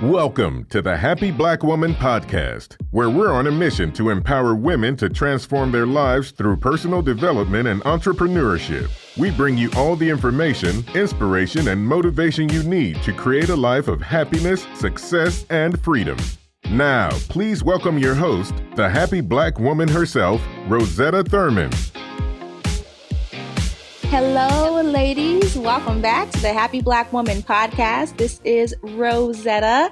Welcome to the Happy Black Woman Podcast, where we're on a mission to empower women to transform their lives through personal development and entrepreneurship. We bring you all the information, inspiration, and motivation you need to create a life of happiness, success, and freedom. Now, please welcome your host, the happy Black woman herself, Rosetta Thurman. Hello, ladies. Welcome back to the Happy Black Woman Podcast. This is Rosetta.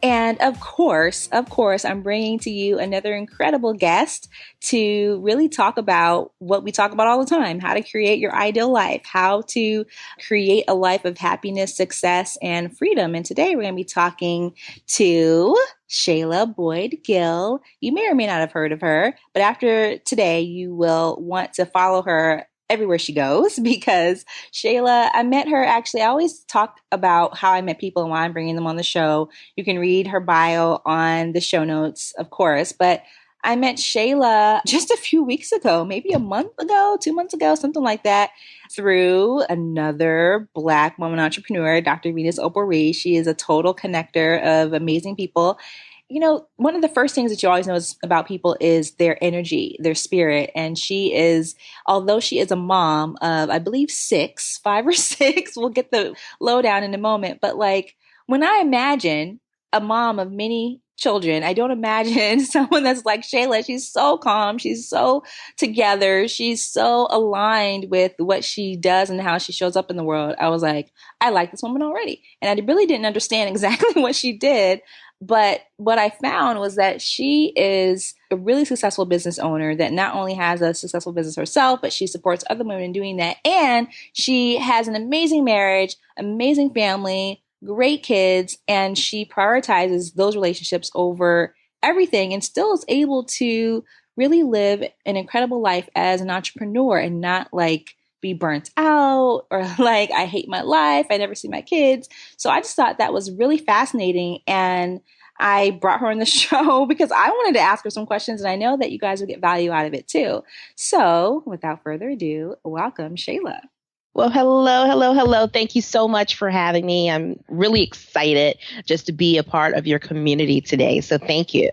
And of course, I'm bringing to you another incredible guest to really talk about what we talk about all the time, how to create your ideal life, how to create a life of happiness, success, and freedom. And today we're going to be talking to Shayla Boyd-Gill. You may or may not have heard of her, but after today, you will want to follow her everywhere she goes, because Shayla, I met her, actually, I always talk about how I met people and why I'm bringing them on the show. You can read her bio on the show notes, of course, but I met Shayla just a few weeks ago, maybe a month ago, 2 months ago, something like that, through another Black woman entrepreneur, Dr. Venus Oporee. She is a total connector of amazing people. You know, one of the first things that you always know about people is their energy, their spirit. And she is, although she is a mom of, I believe, 5 or 6, we'll get the lowdown in a moment. But like, when I imagine a mom of many children, I don't imagine someone that's like Shayla. She's so calm. She's so together. She's so aligned with what she does and how she shows up in the world. I was like, I like this woman already. And I really didn't understand exactly what she did. But what I found was that she is a really successful business owner that not only has a successful business herself, but she supports other women in doing that. And she has an amazing marriage, amazing family, great kids, and she prioritizes those relationships over everything and still is able to really live an incredible life as an entrepreneur and not like be burnt out or like, I hate my life, I never see my kids. So I just thought that was really fascinating. And I brought her on the show because I wanted to ask her some questions, and I know that you guys will get value out of it too. So without further ado, welcome, Shayla. Well, hello. Thank you so much for having me. I'm really excited just to be a part of your community today. So thank you.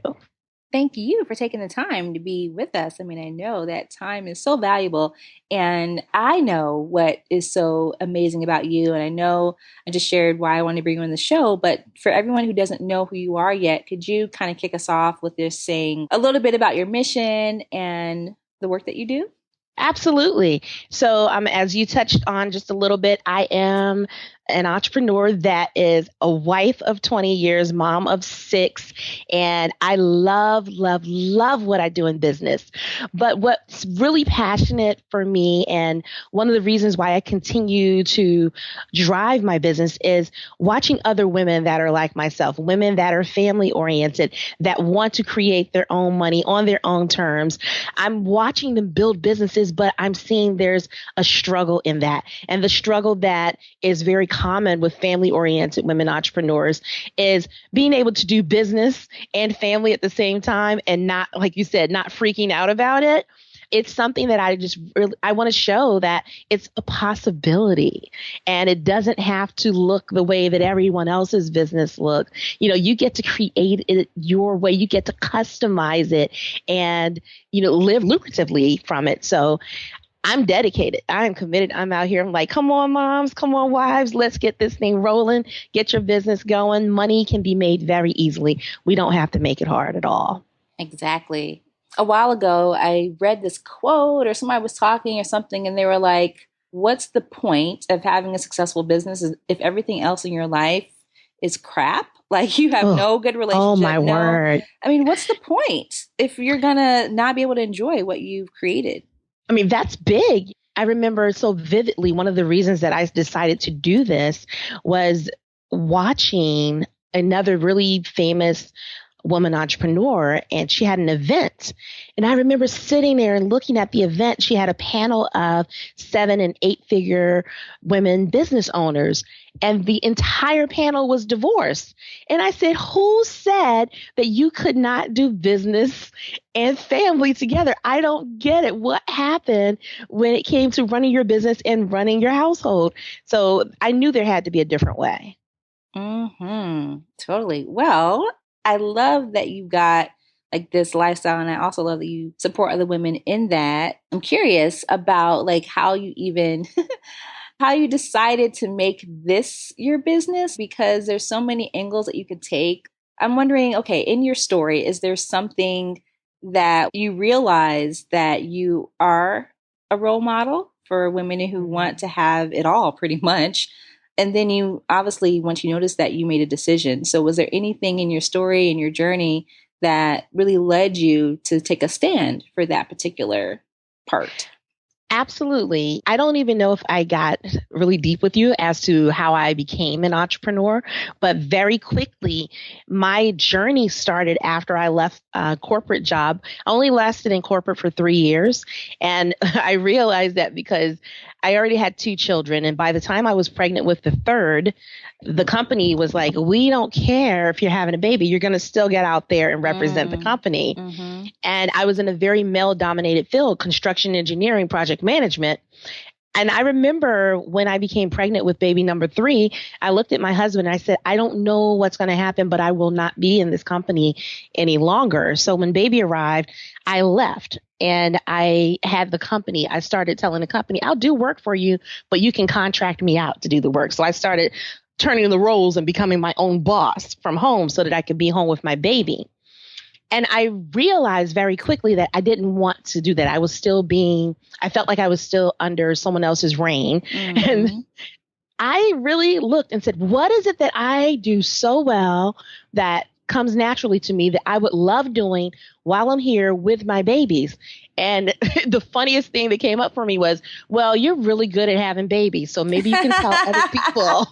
Thank you for taking the time to be with us. I mean, I know that time is so valuable, and I know what is so amazing about you. And I know I just shared why I wanted to bring you on the show, but for everyone who doesn't know who you are yet, could you kind of kick us off with just saying a little bit about your mission and the work that you do? Absolutely. So as you touched on just a little bit, I am an entrepreneur that is a wife of 20 years, mom of 6, and I love what I do in business. But what's really passionate for me, and one of the reasons why I continue to drive my business, is watching other women that are like myself, women that are family oriented, that want to create their own money on their own terms. I'm watching them build businesses, but I'm seeing there's a struggle in that. And the struggle that is very common with family-oriented women entrepreneurs is being able to do business and family at the same time and not, like you said, not freaking out about it. It's something that I want to show that it's a possibility, and it doesn't have to look the way that everyone else's business looks. You know, you get to create it your way. You get to customize it and, live lucratively from it. So I'm dedicated. I am committed. I'm out here. I'm like, come on, moms, come on, wives, let's get this thing rolling. Get your business going. Money can be made very easily. We don't have to make it hard at all. Exactly. A while ago, I read this quote, or somebody was talking or something, and they were like, what's the point of having a successful business if everything else in your life is crap? Like, you have no good relationship. Oh, my word. I mean, what's the point if you're going to not be able to enjoy what you've created? I mean, that's big. I remember so vividly, one of the reasons that I decided to do this was watching another really famous woman entrepreneur, and she had an event. And I remember sitting there and looking at the event. She had a panel of 7 and 8 figure women business owners, and the entire panel was divorced. And I said, who said that you could not do business and family together? I don't get it. What happened when it came to running your business and running your household? So I knew there had to be a different way. Totally. Well, I love that you got like this lifestyle, and I also love that you support other women in that. I'm curious about like how you even how you decided to make this your business because there's so many angles that you could take. I'm wondering, okay, in your story, is there something that you realize that you are a role model for women who want to have it all pretty much? And then you obviously, once you noticed that, you made a decision. So, was there anything in your story and your journey that really led you to take a stand for that particular part? Absolutely. I don't even know if I got really deep with you as to how I became an entrepreneur, but very quickly, my journey started after I left a corporate job. I only lasted in corporate for 3 years. And I realized that because I already had two children. And by the time I was pregnant with the third, the company was like, we don't care if you're having a baby, you're going to still get out there and represent the company. And I was in a very male dominated field, construction engineering, project management. And I remember when I became pregnant with baby number 3, I looked at my husband and I said, I don't know what's going to happen, but I will not be in this company any longer. So when baby arrived, I left and I had the company. I started telling the company, I'll do work for you, but you can contract me out to do the work. So I started turning the roles and becoming my own boss from home so that I could be home with my baby. And I realized very quickly that I didn't want to do that. I felt like I was still under someone else's reign. And I really looked and said, what is it that I do so well that comes naturally to me that I would love doing while I'm here with my babies? And the funniest thing that came up for me was, well, you're really good at having babies, so maybe you can tell other people.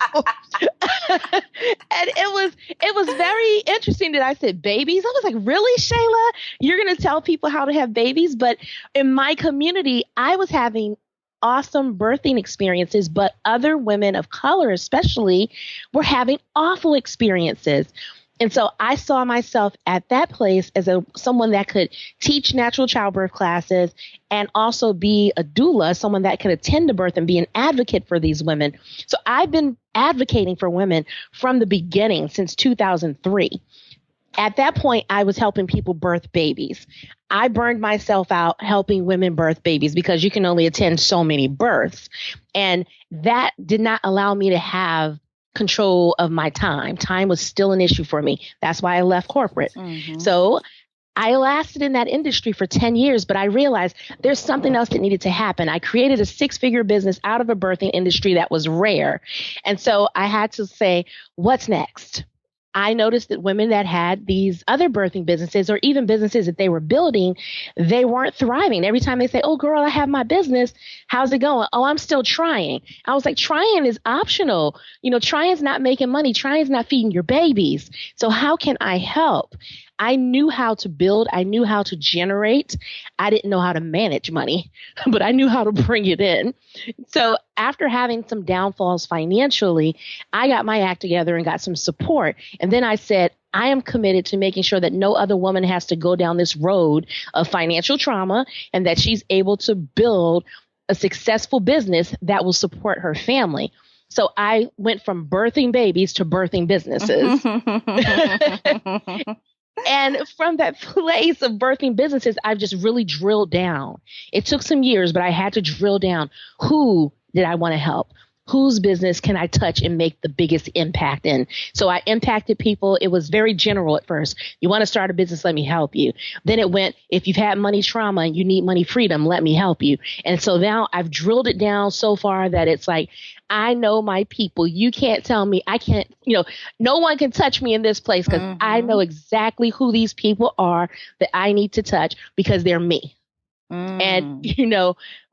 And it was very interesting that I said babies. I was like, really, Shayla? You're going to tell people how to have babies? But in my community, I was having awesome birthing experiences, but other women of color especially were having awful experiences. And so I saw myself at that place as someone that could teach natural childbirth classes and also be a doula, someone that could attend a birth and be an advocate for these women. So I've been advocating for women from the beginning since 2003. At that point, I was helping people birth babies. I burned myself out helping women birth babies because you can only attend so many births. And that did not allow me to have control of my time. Time was still an issue for me. That's why I left corporate. So I lasted in that industry for 10 years, but I realized there's something else that needed to happen. I created a 6-figure business out of a birthing industry that was rare. And so I had to say, what's next? I noticed that women that had these other birthing businesses or even businesses that they were building, they weren't thriving. Every time they say, oh, girl, I have my business. How's it going? Oh, I'm still trying. I was like, trying is optional. Trying is not making money. Trying is not feeding your babies. So how can I help? I knew how to build. I knew how to generate. I didn't know how to manage money, but I knew how to bring it in. So after having some downfalls financially, I got my act together and got some support. And then I said, I am committed to making sure that no other woman has to go down this road of financial trauma and that she's able to build a successful business that will support her family. So I went from birthing babies to birthing businesses. And from that place of birthing businesses, I've just really drilled down. It took some years, but I had to drill down. Who did I want to help? Whose business can I touch and make the biggest impact in? So I impacted people. It was very general at first. You want to start a business? Let me help you. Then it went, if you've had money trauma and you need money freedom, let me help you. And so now I've drilled it down so far that it's like, I know my people. You can't tell me I can't, no one can touch me in this place because I know exactly who these people are that I need to touch because they're me. And,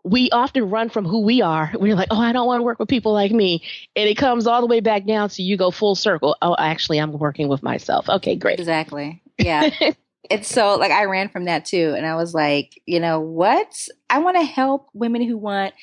we often run from who we are. We're like, oh, I don't want to work with people like me. And it comes all the way back down to you go full circle. Oh, actually, I'm working with myself. Okay, great. Exactly. Yeah. It's so like I ran from that too. And I was like, what? I want to help women who want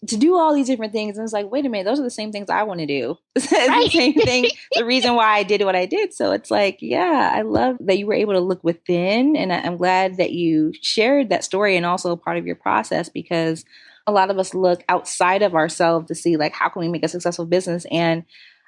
to do all these different things. And it's like, wait a minute, those are the same things I want to do. The same thing, the reason why I did what I did. So it's like, yeah, I love that you were able to look within. And I'm glad that you shared that story and also part of your process, because a lot of us look outside of ourselves to see like, how can we make a successful business? And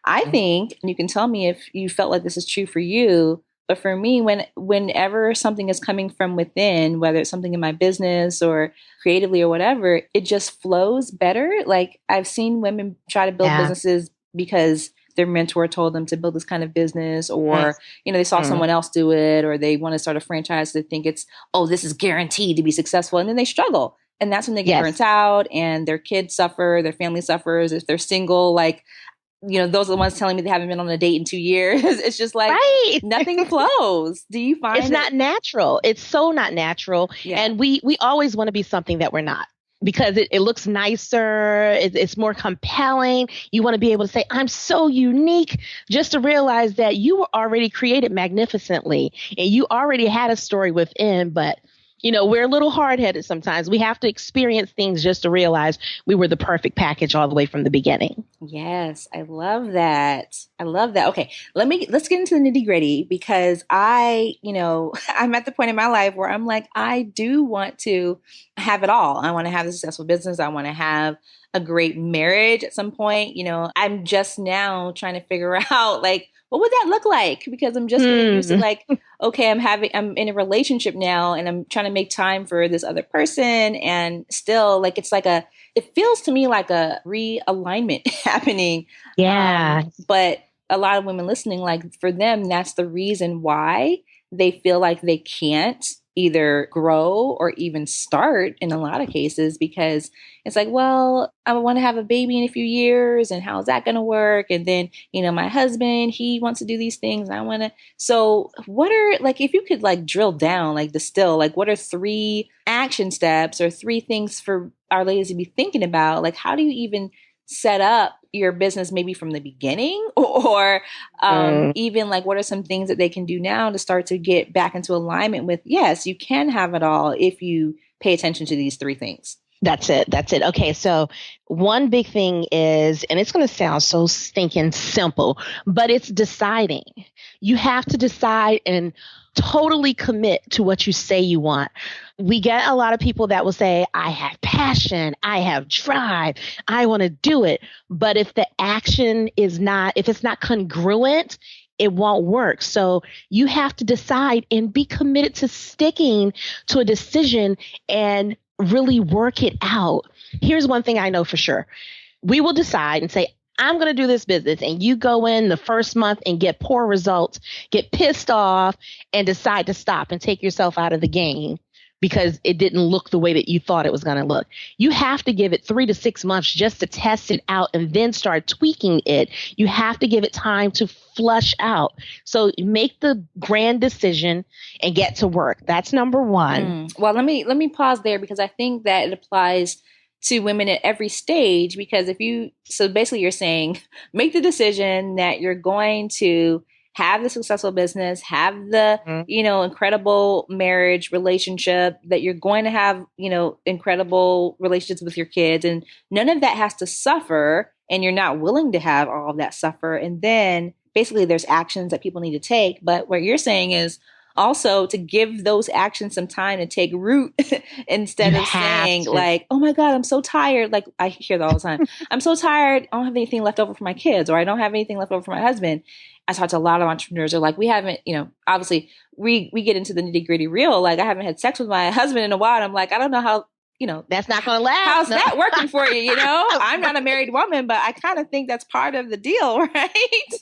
I think, and you can tell me if you felt like this is true for you, but for me, whenever something is coming from within, whether it's something in my business or creatively or whatever, it just flows better. Like I've seen women try to build businesses because their mentor told them to build this kind of business, or, they saw someone else do it, or they want to start a franchise. They think it's, oh, this is guaranteed to be successful. And then they struggle. And that's when they get burnt out and their kids suffer, their family suffers. If they're single, like, those are the ones telling me they haven't been on a date in 2 years. It's just like nothing flows. Do you find it's not natural? It's so not natural. Yeah. And we always want to be something that we're not. Because it looks nicer, it's more compelling. You want to be able to say, I'm so unique, just to realize that you were already created magnificently and you already had a story within. But, we're a little hard-headed sometimes. We have to experience things just to realize we were the perfect package all the way from the beginning. Yes, I love that. I love that. Okay, let's get into the nitty-gritty, because I'm at the point in my life where I'm like, I do want to have it all. I want to have a successful business. I want to have a great marriage at some point. I'm just now trying to figure out, like, what would that look like? Because I'm just getting used to, like, okay, I'm in a relationship now and I'm trying to make time for this other person. And still, like, it feels to me like a realignment happening. Yeah. But a lot of women listening, like, for them, that's the reason why they feel like they can't either grow or even start in a lot of cases, because it's like, well, I want to have a baby in a few years, and how's that going to work? And then, my husband, he wants to do these things, and I want to. So what are, like, if you could, like, drill down, like, distill, like, what are 3 action steps or 3 things for our ladies to be thinking about? Like, how do you even set up your business maybe from the beginning, or even, like, what are some things that they can do now to start to get back into alignment with, yes, you can have it all if you pay attention to these 3 things? That's it. Okay. So one big thing is, and it's going to sound so stinking simple, but it's deciding. You have to decide and totally commit to what you say you want. We get a lot of people that will say, I have passion, I have drive, I want to do it. But if the action if it's not congruent, it won't work. So you have to decide and be committed to sticking to a decision and really work it out. Here's one thing I know for sure. We will decide and say, I'm going to do this business. And you go in the first month and get poor results, get pissed off, and decide to stop and take yourself out of the game because it didn't look the way that you thought it was going to look. You have to give it 3 to 6 months just to test it out and then start tweaking it. You have to give it time to flush out. So make the grand decision and get to work. That's number 1. Well, let me pause there, because I think that it applies to women at every stage. Because so basically you're saying, make the decision that you're going to have the successful business, have the, incredible marriage relationship, that you're going to have, incredible relationships with your kids, and none of that has to suffer, and you're not willing to have all of that suffer. And then basically there's actions that people need to take. But what you're saying is also to give those actions some time to take root instead of saying like, oh my God, I'm so tired. Like I hear that all the time. I'm so tired. I don't have anything left over for my kids, or I don't have anything left over for my husband. I talk to a lot of entrepreneurs are like, we haven't, obviously we get into the nitty gritty real. Like I haven't had sex with my husband in a while. And I'm like, I don't know how, that's not going to last. How's that working for you? I'm not a married woman, but I kind of think that's part of the deal,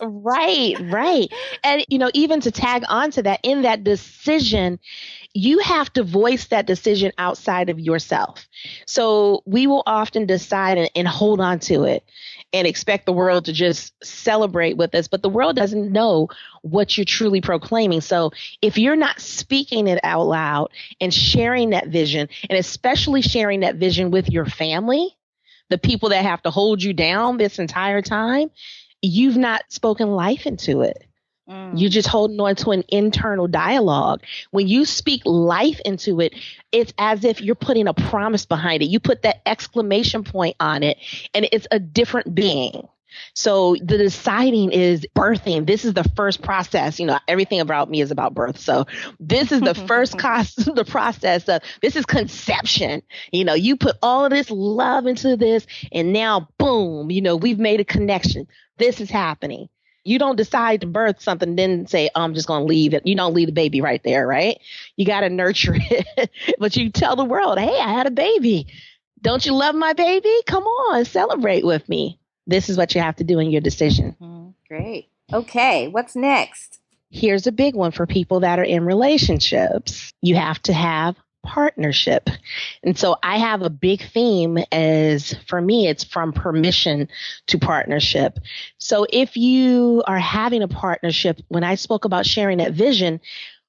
right? Right. And, even to tag on to that, in that decision, you have to voice that decision outside of yourself. So we will often decide and hold on to it and expect the world to just celebrate with us. But the world doesn't know what you're truly proclaiming. So if you're not speaking it out loud and sharing that vision, and especially sharing that vision with your family, the people that have to hold you down this entire time, you've not spoken life into it. You're just holding on to an internal dialogue. When you speak life into it, it's as if you're putting a promise behind it. You put that exclamation point on it, and it's a different being. So the deciding is birthing. This is the first process. Everything about me is about birth. So this is the first the process of this is conception. You put all of this love into this and now boom, we've made a connection. This is happening. You don't decide to birth something, then say, I'm just going to leave it. You don't leave the baby right there, right? You got to nurture it. But you tell the world, hey, I had a baby. Don't you love my baby? Come on, celebrate with me. This is what you have to do in your decision. Great. Okay, what's next? Here's a big one for people that are in relationships. You have to have partnership. And so I have a big theme for me, it's from permission to partnership. So if you are having a partnership, when I spoke about sharing that vision,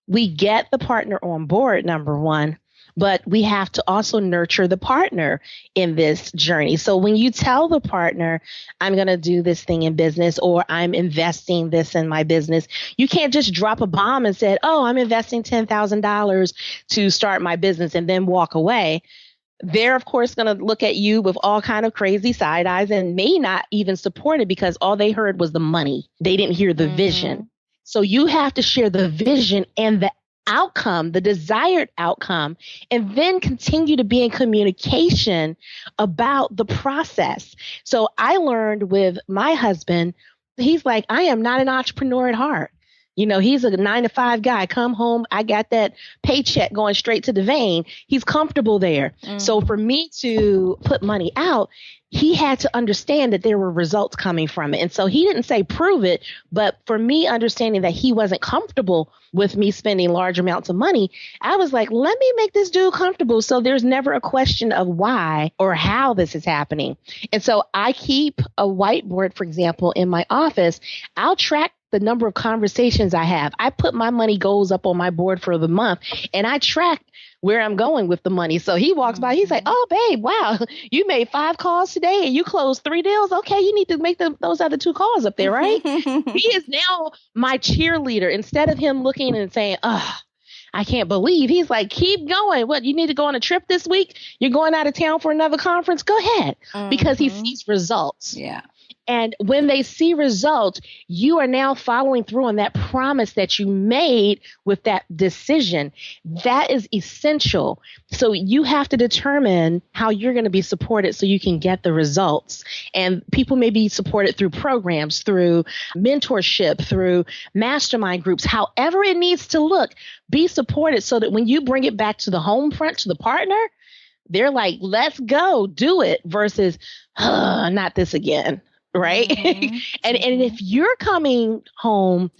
we get the partner on board, number one. But we have to also nurture the partner in this journey. So when you tell the partner, I'm going to do this thing in business or I'm investing this in my business, you can't just drop a bomb and say, oh, I'm investing $10,000 to start my business and then walk away. They're, of course, going to look at you with all kind of crazy side eyes and may not even support it because all they heard was the money. They didn't hear the vision. So you have to share the vision and the outcome, the desired outcome, and then continue to be in communication about the process. So I learned with my husband, he's like, I am not an entrepreneur at heart. He's a 9-to-5 guy. Come home, I got that paycheck going straight to the vein. He's comfortable there. So for me to put money out, he had to understand that there were results coming from it. And so he didn't say prove it, but for me understanding that he wasn't comfortable with me spending large amounts of money, I was like, let me make this dude comfortable. So there's never a question of why or how this is happening. And so I keep a whiteboard, for example, in my office. I'll track the number of conversations I have. I put my money goals up on my board for the month and I track where I'm going with the money. So he walks by, he's like, oh, babe, wow, you made 5 calls today and you closed 3 deals. Okay, you need to make those other 2 calls up there, right? He is now my cheerleader. Instead of him looking and saying, oh, I can't believe. He's like, keep going. What, you need to go on a trip this week? You're going out of town for another conference? Go ahead. Because he sees results. Yeah. And when they see results, you are now following through on that promise that you made with that decision. That is essential. So you have to determine how you're going to be supported so you can get the results. And people may be supported through programs, through mentorship, through mastermind groups, however it needs to look. Be supported so that when you bring it back to the home front, to the partner, they're like, let's go, do it, versus, not this again. Right. And if you're coming home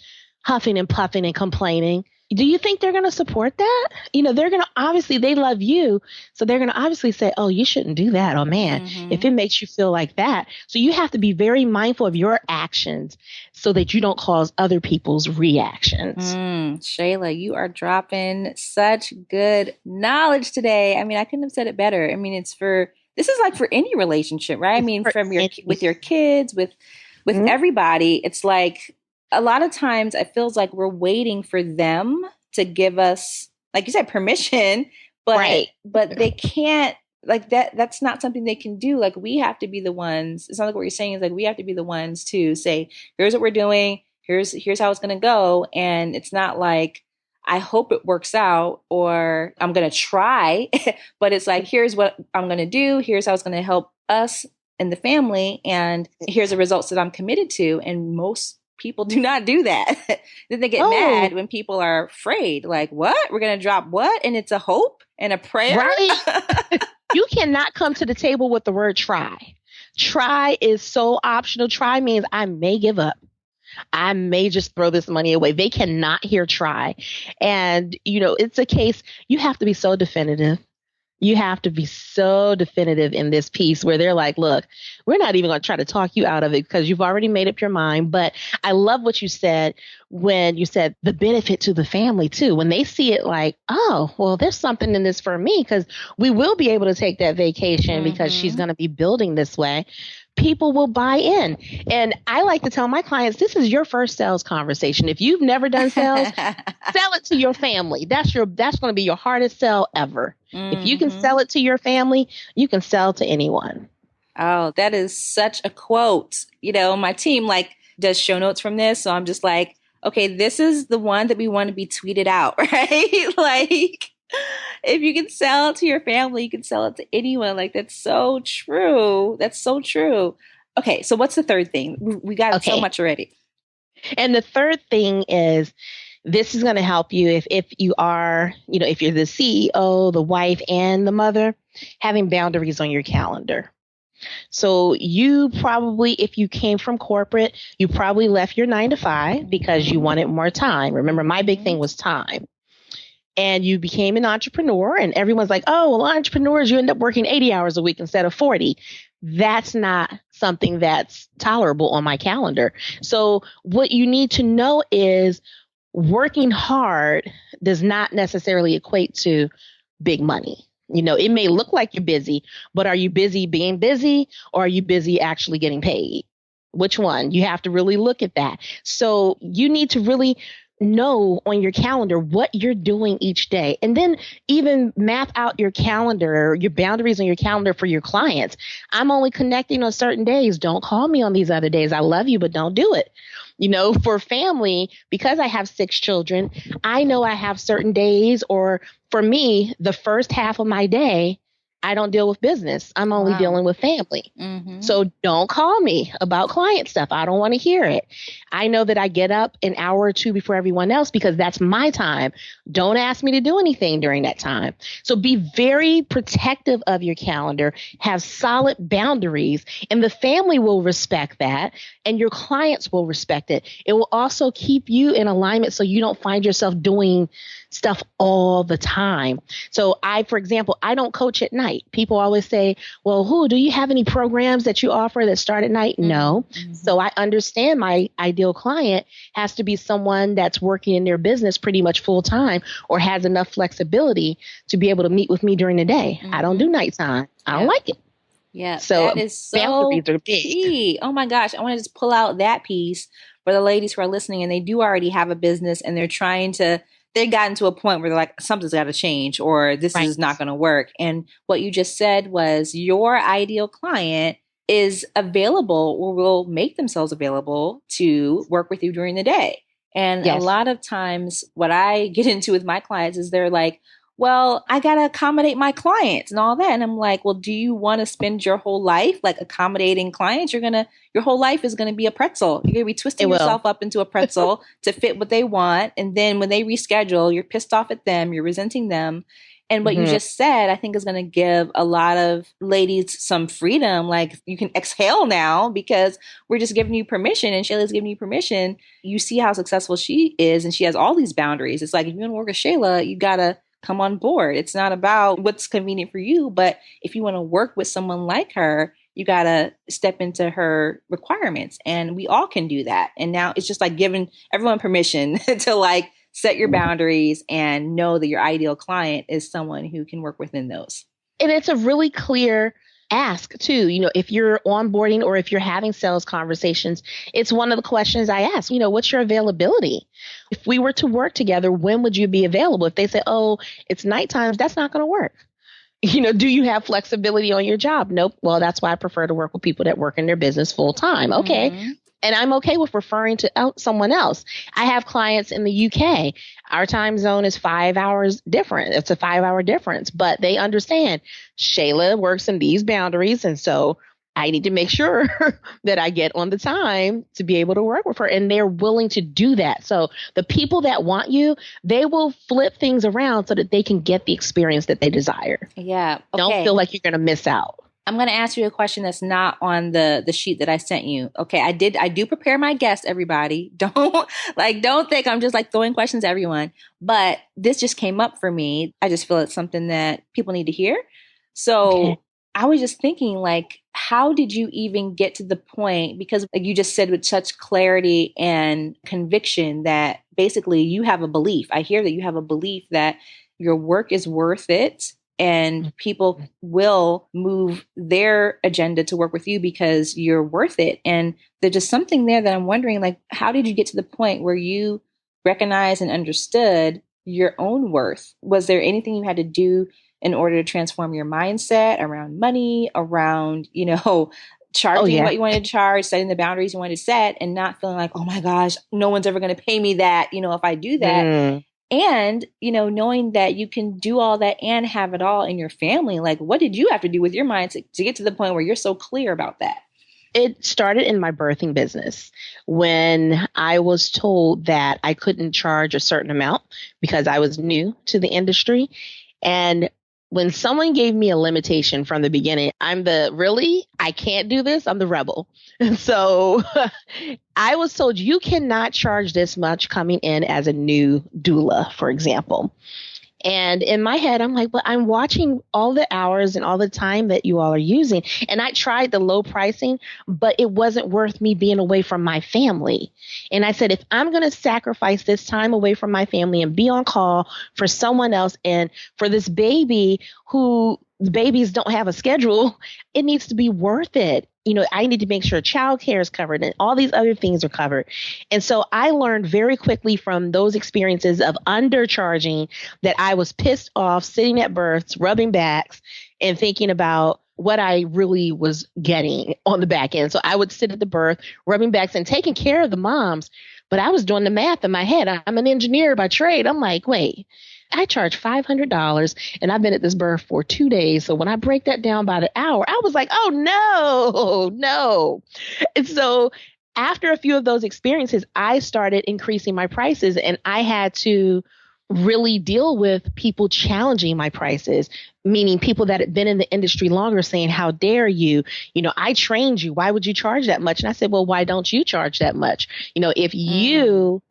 huffing and puffing and complaining, do you think they're going to support that? They're going to obviously, they love you. So they're going to obviously say, oh, you shouldn't do that. Oh, man, if it makes you feel like that. So you have to be very mindful of your actions so that you don't cause other people's reactions. Shayla, you are dropping such good knowledge today. I mean, I couldn't have said it better. I mean, this is like for any relationship, right? I mean, with your kids, with everybody, it's like a lot of times it feels like we're waiting for them to give us, like you said, permission, but they can't, like that's not something they can do. Like we have to be the ones. It's not like what you're saying is like we have to be the ones to say, here's what we're doing, here's how it's going to go. And it's not like, I hope it works out or I'm going to try, but it's like, here's what I'm going to do. Here's how it's going to help us and the family. And here's the results that I'm committed to. And most people do not do that. Then they get mad when people are afraid. Like, what? We're going to drop what? And it's a hope and a prayer. Right. You cannot come to the table with the word try. Try is so optional. Try means I may give up. I may just throw this money away. They cannot hear try. And, it's a case, you have to be so definitive. You have to be so definitive in this piece where they're like, look, we're not even going to try to talk you out of it because you've already made up your mind. But I love what you said when you said the benefit to the family, too, when they see it like, oh, well, there's something in this for me because we will be able to take that vacation because she's going to be building this way. People will buy in. And I like to tell my clients, this is your first sales conversation. If you've never done sales, sell it to your family. That's going to be your hardest sell ever. If you can sell it to your family, you can sell to anyone. Oh, that is such a quote. My team like does show notes from this. So I'm just like, okay, this is the one that we want to be tweeted out, right? Like, if you can sell it to your family, you can sell it to anyone. Like, that's so true. That's so true. Okay, so what's the third thing? We got so much already. And the third thing is, this is going to help you if you are, if you're the CEO, the wife, and the mother, having boundaries on your calendar. So you probably, if you came from corporate, you probably left your 9 to 5 because you wanted more time. Remember, my big thing was time. And you became an entrepreneur, and everyone's like, oh, well, entrepreneurs, you end up working 80 hours a week instead of 40. That's not something that's tolerable on my calendar. So what you need to know is working hard does not necessarily equate to big money. It may look like you're busy, but are you busy being busy, or are you busy actually getting paid? Which one? You have to really look at that. So you need to really know on your calendar what you're doing each day, and then even map out your calendar, your boundaries on your calendar for your clients. I'm only connecting on certain days. Don't call me on these other days. I love you, but don't do it. For family, because I have 6 children, I know I have certain days, or for me, the first half of my day, I don't deal with business. I'm only dealing with family. Mm-hmm. So don't call me about client stuff. I don't want to hear it. I know that I get up an hour or two before everyone else because that's my time. Don't ask me to do anything during that time. So be very protective of your calendar, have solid boundaries, and the family will respect that, and your clients will respect it. It will also keep you in alignment so you don't find yourself doing stuff all the time. So for example, I don't coach at night. People always say, well, do you have any programs that you offer that start at night? Mm-hmm. No. Mm-hmm. So I understand my ideal client has to be someone that's working in their business pretty much full time, or has enough flexibility to be able to meet with me during the day. Mm-hmm. I don't do nighttime. I don't like it. Yeah. So that is so boundaries are big. key. Oh my gosh. I want to just pull out that piece for the ladies who are listening and they do already have a business and they've gotten to a point where they're like, something's got to change, or this is not going to work. And what you just said was your ideal client is available, or will make themselves available to work with you during the day. And a lot of times what I get into with my clients is they're like, well, I got to accommodate my clients and all that. And I'm like, well, do you want to spend your whole life like accommodating clients? Your whole life is going to be a pretzel. You're going to be twisting yourself up into a pretzel to fit what they want. And then when they reschedule, you're pissed off at them, you're resenting them. And what you just said, I think is going to give a lot of ladies some freedom. Like, you can exhale now because we're just giving you permission, and Shayla's giving you permission. You see how successful she is, and she has all these boundaries. It's like, if you want to work with Shayla, you got to come on board. It's not about what's convenient for you, but if you want to work with someone like her, you got to step into her requirements, and we all can do that. And now it's just like giving everyone permission to like set your boundaries and know that your ideal client is someone who can work within those. And it's a really clear ask too. If you're onboarding or if you're having sales conversations, it's one of the questions I ask, what's your availability? If we were to work together, when would you be available? If they say, oh, it's night times, that's not going to work. Do you have flexibility on your job? Nope. Well, that's why I prefer to work with people that work in their business full time. Okay. Mm-hmm. And I'm okay with referring to someone else. I have clients in the UK. Our time zone is 5 hours different. It's a 5-hour difference, but they understand Shayla works in these boundaries. And so I need to make sure that I get on the time to be able to work with her. And they're willing to do that. So the people that want you, they will flip things around so that they can get the experience that they desire. Yeah. Okay. Don't feel like you're going to miss out. I'm going to ask you a question that's not on the sheet that I sent you. Okay. I do prepare my guests, everybody. Don't think I'm just like throwing questions at everyone, but this just came up for me. I just feel it's something that people need to hear. So I was just thinking, like, how did you even get to the point? Because like you just said with such clarity and conviction that basically you have a belief. I hear that you have a belief that your work is worth it. And people will move their agenda to work with you because you're worth it. And there's just something there that I'm wondering, like, how did you get to the point where you recognized and understood your own worth? Was there anything you had to do in order to transform your mindset around money, around, Oh, charging yeah. what you want to charge, setting the boundaries you want to set, and not feeling like, oh my gosh, no one's ever going to pay me that, if I do that. Mm. And, knowing that you can do all that and have it all in your family. Like, what did you have to do with your mind to get to the point where you're so clear about that? It started in my birthing business when I was told that I couldn't charge a certain amount because I was new to the industry. And when someone gave me a limitation from the beginning, I can't do this. I'm the rebel. And so I was told you cannot charge this much coming in as a new doula, for example. And in my head, I'm like, but I'm watching all the hours and all the time that you all are using. And I tried the low pricing, but it wasn't worth me being away from my family. And I said, if I'm going to sacrifice this time away from my family and be on call for someone else and for this baby who babies don't have a schedule, it needs to be worth it. I need to make sure childcare is covered and all these other things are covered. And so I learned very quickly from those experiences of undercharging that I was pissed off sitting at births, rubbing backs and thinking about what I really was getting on the back end. So I would sit at the birth, rubbing backs and taking care of the moms. But I was doing the math in my head. I'm an engineer by trade. I'm like, wait, I charge $500 and I've been at this birth for 2 days. So when I break that down by the hour, I was like, oh, no. And so after a few of those experiences, I started increasing my prices and I had to really deal with people challenging my prices, meaning people that had been in the industry longer saying, how dare you? I trained you. Why would you charge that much? And I said, well, why don't you charge that much? If you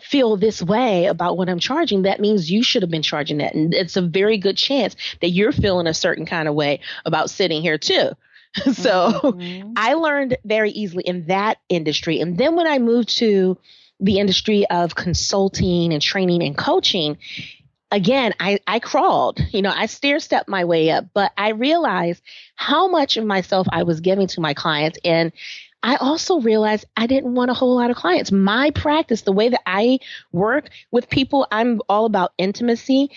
feel this way about what I'm charging, that means you should have been charging that. And it's a very good chance that you're feeling a certain kind of way about sitting here too. So I learned very easily in that industry. And then when I moved to the industry of consulting and training and coaching, again, I crawled, I stair-stepped my way up, but I realized how much of myself I was giving to my clients. And I also realized I didn't want a whole lot of clients. My practice, the way that I work with people, I'm all about intimacy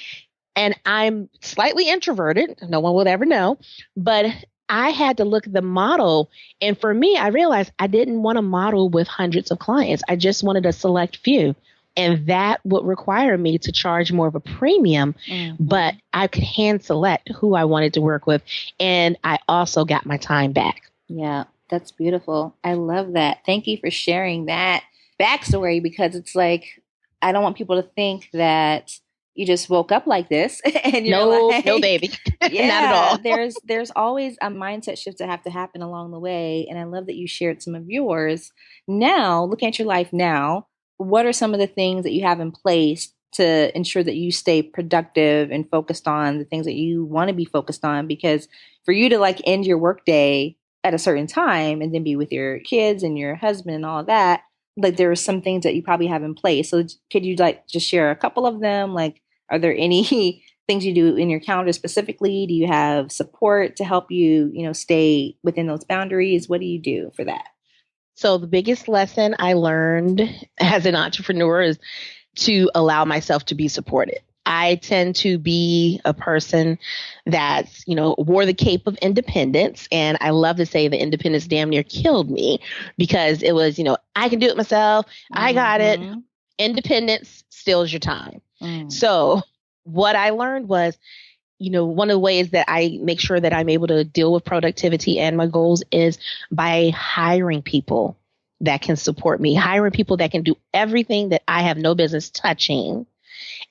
and I'm slightly introverted. No one will ever know, but I had to look at the model. And for me, I realized I didn't want to model with hundreds of clients. I just wanted a select few. And that would require me to charge more of a premium, but I could hand select who I wanted to work with. And I also got my time back. Yeah. That's beautiful. I love that. Thank you for sharing that backstory because it's like, I don't want people to think that you just woke up like this and you're no, baby. Yeah, not at all. There's always a mindset shift that have to happen along the way. And I love that you shared some of yours. Now, looking at your life now, what are some of the things that you have in place to ensure that you stay productive and focused on the things that you want to be focused on? Because for you to end your workday at a certain time and then be with your kids and your husband and all that, there are some things that you probably have in place. So could you just share a couple of them? Are there any things you do in your calendar specifically? Do you have support to help you, stay within those boundaries? What do you do for that? So the biggest lesson I learned as an entrepreneur is to allow myself to be supported. I tend to be a person that's, wore the cape of independence. And I love to say the independence damn near killed me because it was, I can do it myself. I got it. Independence steals your time. So what I learned was, one of the ways that I make sure that I'm able to deal with productivity and my goals is by hiring people that can support me, hiring people that can do everything that I have no business touching.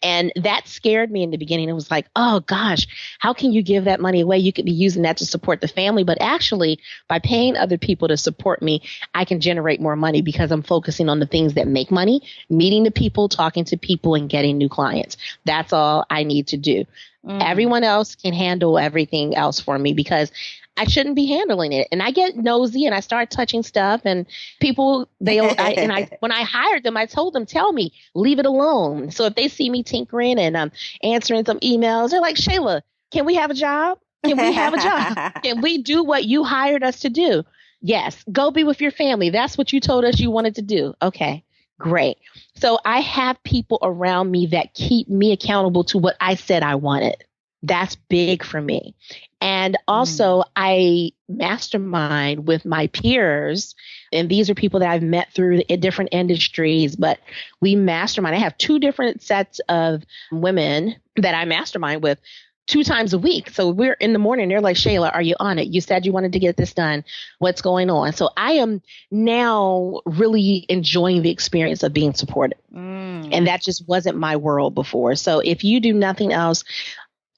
And that scared me in the beginning. It was like, oh gosh, how can you give that money away? You could be using that to support the family. But actually, by paying other people to support me, I can generate more money because I'm focusing on the things that make money, meeting the people, talking to people, and getting new clients. That's all I need to do. Everyone else can handle everything else for me because I shouldn't be handling it. And I get nosy and I start touching stuff and people, when I hired them, I told them, tell me, leave it alone. So if they see me tinkering and answering some emails, they're like, Shayla, can we have a job? Can we have a job? Can we do what you hired us to do? Yes. Go be with your family. That's what you told us you wanted to do. Okay, great. So I have people around me that keep me accountable to what I said I wanted. That's big for me. And also, I mastermind with my peers. And these are people that I've met through different industries, but we mastermind. I have 2 different sets of women that I mastermind with 2 times a week. So we're in the morning. They're like, Shayla, are you on it? You said you wanted to get this done. What's going on? So I am now really enjoying the experience of being supported. And that just wasn't my world before. So if you do nothing else,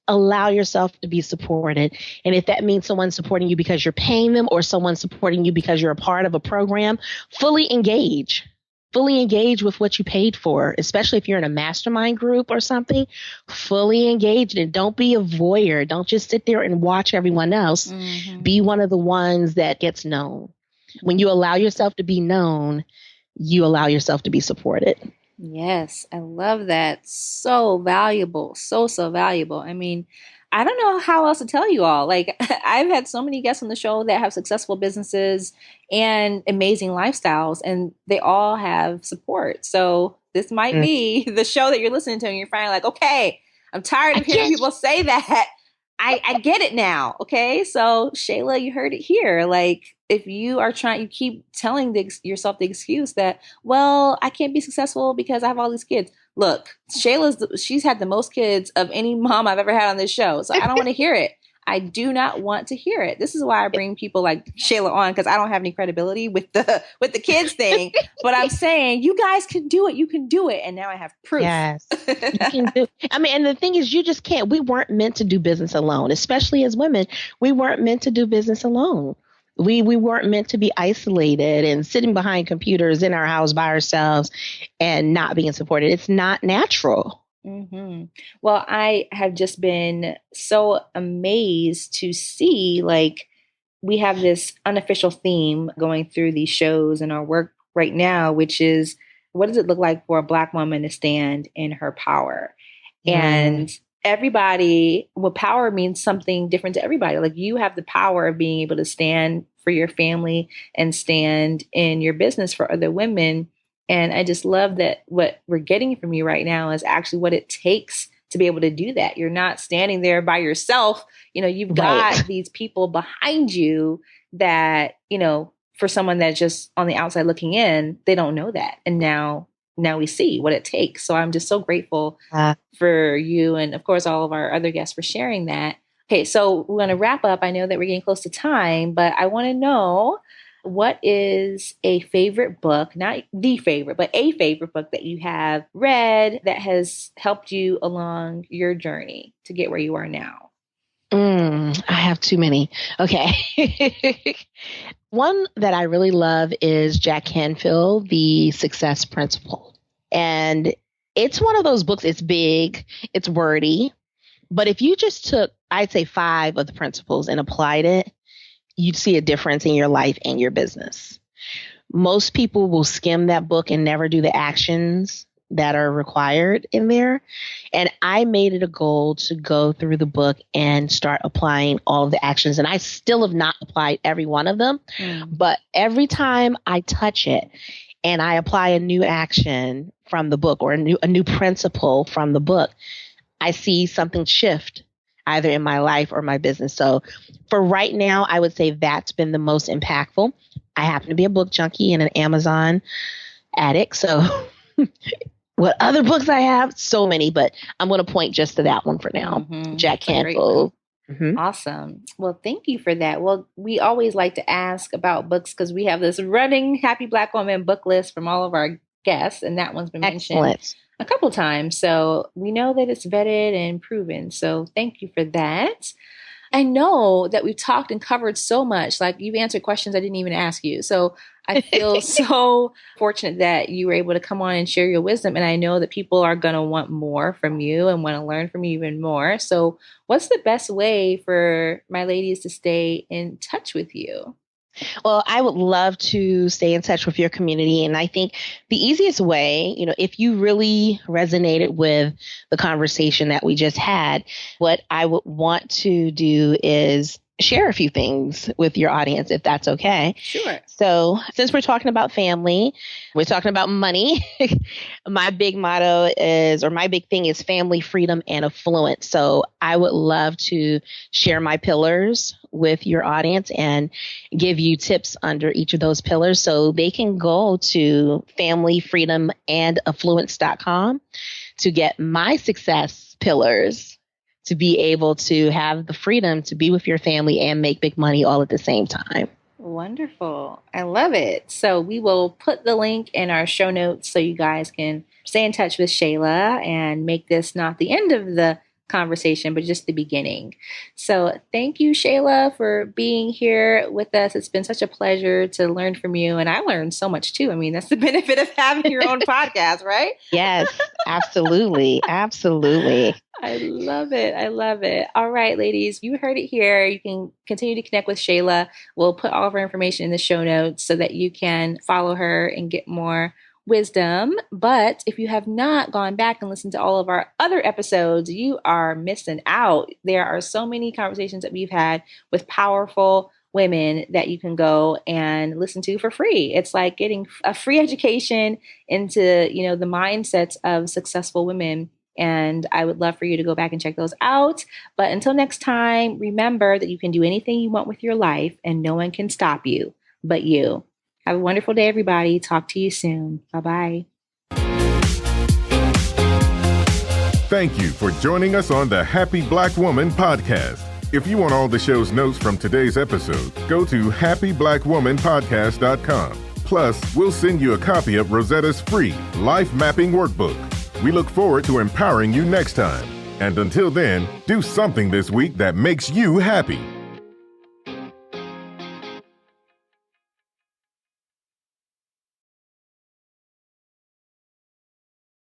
allow yourself to be supported. And if that means someone supporting you because you're paying them or someone supporting you because you're a part of a program, fully engage with what you paid for, especially if you're in a mastermind group or something. Fully engage and don't be a voyeur. Don't just sit there and watch everyone else. Be one of the ones that gets known. When you allow yourself to be known, you allow yourself to be supported. Yes, I love that. So valuable. So valuable. I mean, I don't know how else to tell you all. Like, I've had so many guests on the show that have successful businesses and amazing lifestyles, and they all have support. So this might be the show that you're listening to, and you're finally like, okay, I'm tired of hearing people say that. I get it now. Okay. So Shayla, you heard it here. Like, if you are you keep telling yourself the excuse that, well, I can't be successful because I have all these kids. Look, she's had the most kids of any mom I've ever had on this show. So I don't want to hear it. I do not want to hear it. This is why I bring people like Shayla on, because I don't have any credibility with the kids thing. But I'm saying, you guys can do it. You can do it. And now I have proof. Yes, you can do. I mean, and the thing is, you just can't. We weren't meant to do business alone, especially as women. We weren't meant to do business alone. We weren't meant to be isolated and sitting behind computers in our house by ourselves and not being supported. It's not natural. Well, I have just been so amazed to see, like, we have this unofficial theme going through these shows and our work right now, which is, what does it look like for a Black woman to stand in her power? And everybody, well, power means something different to everybody. Like, you have the power of being able to stand for your family and stand in your business for other women. And I just love that what we're getting from you right now is actually what it takes to be able to do that. You're not standing there by yourself. You know, you've got these people behind you that, you know, for someone that's just on the outside looking in, they don't know that. And now we see what it takes. So I'm just so grateful for you. And of course, all of our other guests for sharing that. Okay, so we're going to wrap up. I know that we're getting close to time, but I want to know, what is a favorite book, not the favorite, but a favorite book that you have read that has helped you along your journey to get where you are now? I have too many. Okay. One that I really love is Jack Canfield, The Success Principle. And it's one of those books, it's big, it's wordy, but if you just took, I'd say 5 of the principles and applied it, you'd see a difference in your life and your business. Most people will skim that book and never do the actions that are required in there. And I made it a goal to go through the book and start applying all of the actions. And I still have not applied every one of them. But every time I touch it and I apply a new action from the book or a new principle from the book, I see something shift either in my life or my business. So for right now, I would say that's been the most impactful. I happen to be a book junkie and an Amazon addict. So what other books I have? So many, but I'm going to point just to that one for now. Jack Canfield. Awesome. Well, thank you for that. Well, we always like to ask about books because we have this running Happy Black Woman book list from all of our guests, and that one's been mentioned a couple times. So we know that it's vetted and proven. So thank you for that. I know that we've talked and covered so much, like you've answered questions I didn't even ask you. So I feel so fortunate that you were able to come on and share your wisdom. And I know that people are going to want more from you and want to learn from you even more. So what's the best way for my ladies to stay in touch with you? Well, I would love to stay in touch with your community. And I think the easiest way, you know, if you really resonated with the conversation that we just had, what I would want to do is share a few things with your audience, if that's okay. Sure. So since we're talking about family, we're talking about money. My big motto is, or my big thing is family, freedom, and affluence. So I would love to share my pillars with your audience and give you tips under each of those pillars. So they can go to familyfreedomandaffluence.com to get my success pillars, to be able to have the freedom to be with your family and make big money all at the same time. Wonderful. I love it. So we will put the link in our show notes so you guys can stay in touch with Shayla and make this not the end of the conversation, but just the beginning. So thank you, Shayla, for being here with us. It's been such a pleasure to learn from you. And I learned so much too. I mean, that's the benefit of having your own podcast, right? Yes, absolutely. Absolutely. I love it. I love it. All right, ladies, you heard it here. You can continue to connect with Shayla. We'll put all of her information in the show notes so that you can follow her and get more wisdom. But if you have not gone back and listened to all of our other episodes, you are missing out. There are so many conversations that we've had with powerful women that you can go and listen to for free. It's like getting a free education into, the mindsets of successful women. And I would love for you to go back and check those out. But until next time, remember that you can do anything you want with your life and no one can stop you but you. Have a wonderful day, everybody. Talk to you soon. Bye-bye. Thank you for joining us on the Happy Black Woman podcast. If you want all the show's notes from today's episode, go to happyblackwomanpodcast.com. Plus, we'll send you a copy of Rosetta's free life mapping workbook. We look forward to empowering you next time. And until then, do something this week that makes you happy.